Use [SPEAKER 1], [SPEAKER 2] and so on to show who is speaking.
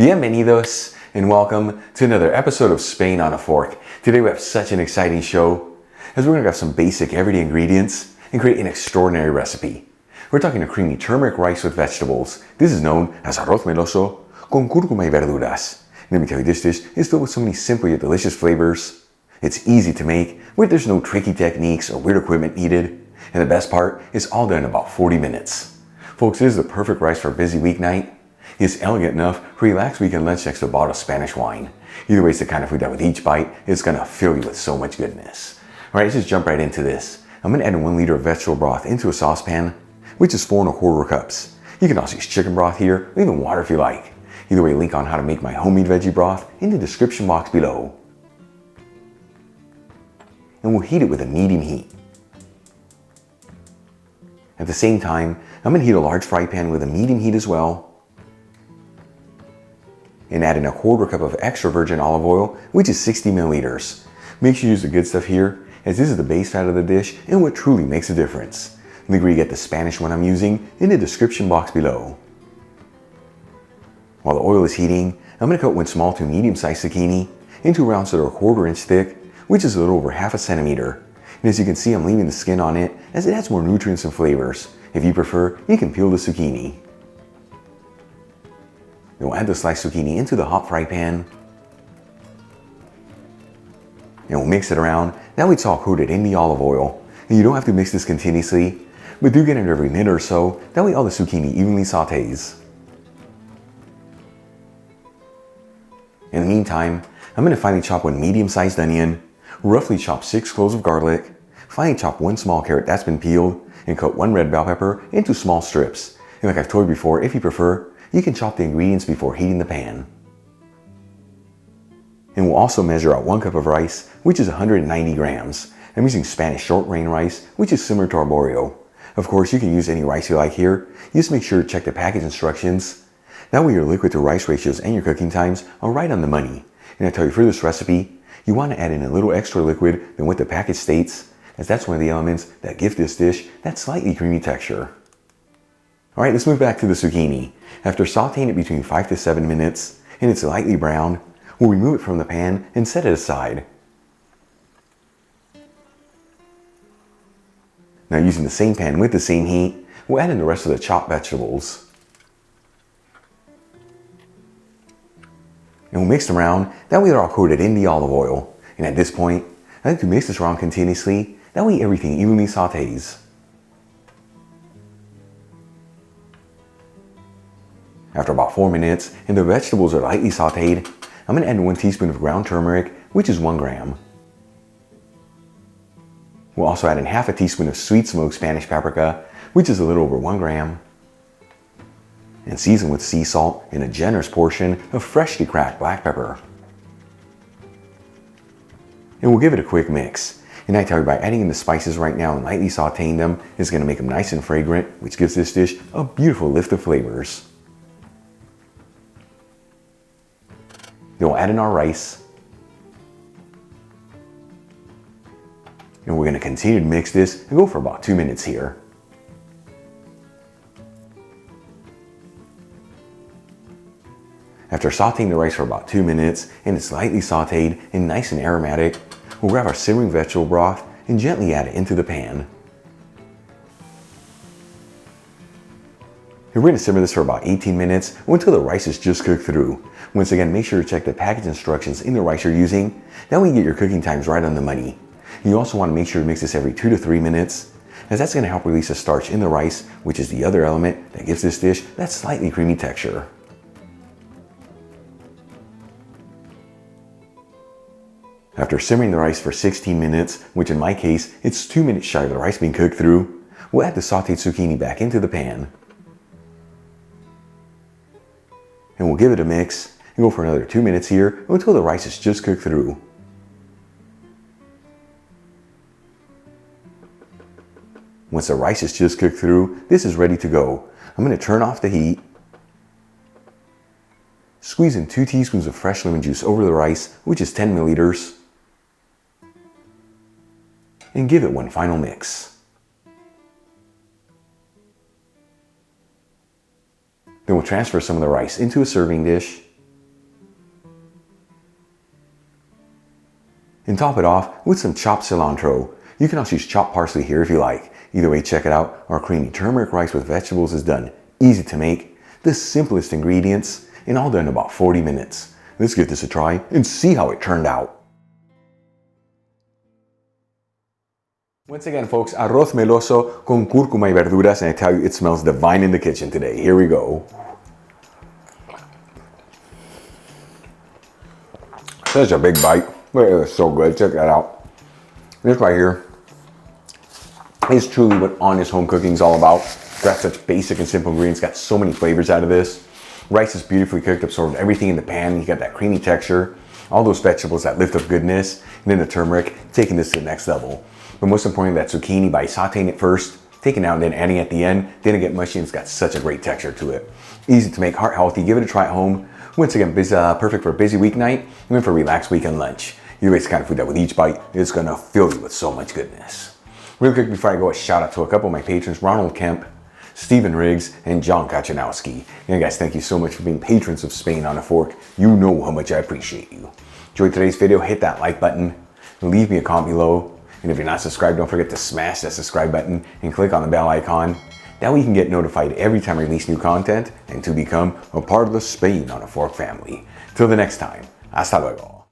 [SPEAKER 1] Bienvenidos and welcome to another episode of Spain on a Fork. Today we have such an exciting show as we're going to have some basic everyday ingredients and create an extraordinary recipe. We're talking a creamy turmeric rice with vegetables. This is known as Arroz Meloso con Curcuma y Verduras. And let me tell you, this dish is filled with so many simple yet delicious flavors. It's easy to make, where there's no tricky techniques or weird equipment needed. And the best part is all done in about 40 minutes. Folks, this is the perfect rice for a busy weeknight. It's elegant enough for a relaxed weekend lunch next to a bottle of Spanish wine. Either way, it's the kind of food that with each bite, it's gonna fill you with so much goodness. All right, let's just jump right into this. I'm gonna add 1 liter of vegetable broth into a saucepan, which is 4 1/4 cups. You can also use chicken broth here, or even water if you like. Either way, link on how to make my homemade veggie broth in the description box below. And we'll heat it with a medium heat. At the same time, I'm gonna heat a large fry pan with a medium heat as well, and add in 1/4 cup of extra virgin olive oil, which is 60 milliliters. Make sure you use the good stuff here, as this is the base fat of the dish and what truly makes a difference. Link where you get the Spanish one I'm using in the description box below. While the oil is heating, I'm going to cut 1 small to medium-sized zucchini into rounds that are 1/4 inch thick, which is a little over 1/2 centimeter. And as you can see, I'm leaving the skin on it as it adds more nutrients and flavors. If you prefer, you can peel the zucchini. Then we'll add the sliced zucchini into the hot fry pan. And we'll mix it around. That way it's all coated in the olive oil. And you don't have to mix this continuously, but do get it every minute or so. That way all the zucchini evenly sautés. In the meantime, I'm going to finely chop 1 medium-sized onion, roughly chop 6 cloves of garlic, finely chop 1 small carrot that's been peeled, and cut 1 red bell pepper into small strips. And like I've told you before, if you prefer, you can chop the ingredients before heating the pan. And we'll also measure out 1 cup of rice, which is 190 grams. I'm using Spanish short grain rice, which is similar to arborio. Of course, you can use any rice you like here. Just make sure to check the package instructions. That way your liquid to rice ratios and your cooking times are right on the money. And I tell you, for this recipe, you want to add in a little extra liquid than what the package states, as that's one of the elements that give this dish that slightly creamy texture. Alright, let's move back to the zucchini. After sauteing it between 5 to 7 minutes, and it's lightly browned, we'll remove it from the pan and set it aside. Now, using the same pan with the same heat, we'll add in the rest of the chopped vegetables. And we'll mix them around, that way they're all coated in the olive oil. And at this point, I like to mix this around continuously, that way everything evenly sautés. After about 4 minutes, and the vegetables are lightly sauteed, I'm going to add 1 teaspoon of ground turmeric, which is 1 gram. We'll also add in 1/2 teaspoon of sweet smoked Spanish paprika, which is a little over 1 gram. And season with sea salt and a generous portion of freshly cracked black pepper. And we'll give it a quick mix. And I tell you, by adding in the spices right now and lightly sauteing them is going to make them nice and fragrant, which gives this dish a beautiful lift of flavors. Then we'll add in our rice. And we're going to continue to mix this and go for about 2 minutes here. After sauteing the rice for about 2 minutes and it's lightly sauteed and nice and aromatic, we'll grab our simmering vegetable broth and gently add it into the pan. And we're going to simmer this for about 18 minutes or until the rice is just cooked through. Once again, make sure to check the package instructions in the rice you're using. That way you get your cooking times right on the money. And you also want to make sure to mix this every 2 to 3 minutes, as that's going to help release the starch in the rice, which is the other element that gives this dish that slightly creamy texture. After simmering the rice for 16 minutes, which in my case, it's 2 minutes shy of the rice being cooked through, we'll add the sauteed zucchini back into the pan. And we'll give it a mix and go for another 2 minutes here until the rice is just cooked through. Once the rice is just cooked through, this is ready to go. I'm going to turn off the heat, squeeze in 2 teaspoons of fresh lemon juice over the rice, which is 10 milliliters, and give it 1 final mix. Then we'll transfer some of the rice into a serving dish. And top it off with some chopped cilantro. You can also use chopped parsley here if you like. Either way, check it out. Our creamy turmeric rice with vegetables is done. Easy to make, the simplest ingredients, and all done in about 40 minutes. Let's give this a try and see how it turned out. Once again, folks, arroz meloso con curcuma y verduras, and I tell you, it smells divine in the kitchen today. Here we go. Such a big bite, but it was so good. Check that out. This right here is truly what honest home cooking is all about. Got such basic and simple ingredients, got so many flavors out of this. Rice is beautifully cooked, absorbed everything in the pan. You got that creamy texture, all those vegetables, that lift of goodness, and then the turmeric, taking this to the next level. But most importantly, that zucchini, by sauteing it first, taking it out and then adding at the end, didn't get mushy, and it's got such a great texture to it. Easy to make, heart healthy, give it a try at home. Once again, perfect for a busy weeknight, and then for a relaxed weekend lunch. Either way, it's the kind of food that with each bite, it's gonna fill you with so much goodness. Real quick before I go, a shout out to a couple of my patrons, Ronald Kemp, Stephen Riggs, and John Kachanowski. And guys, thank you so much for being patrons of Spain on a Fork. You know how much I appreciate you. Enjoyed today's video, hit that like button, and leave me a comment below. And if you're not subscribed, don't forget to smash that subscribe button and click on the bell icon. That way you can get notified every time I release new content and to become a part of the Spain on a Fork family. Till the next time, hasta luego.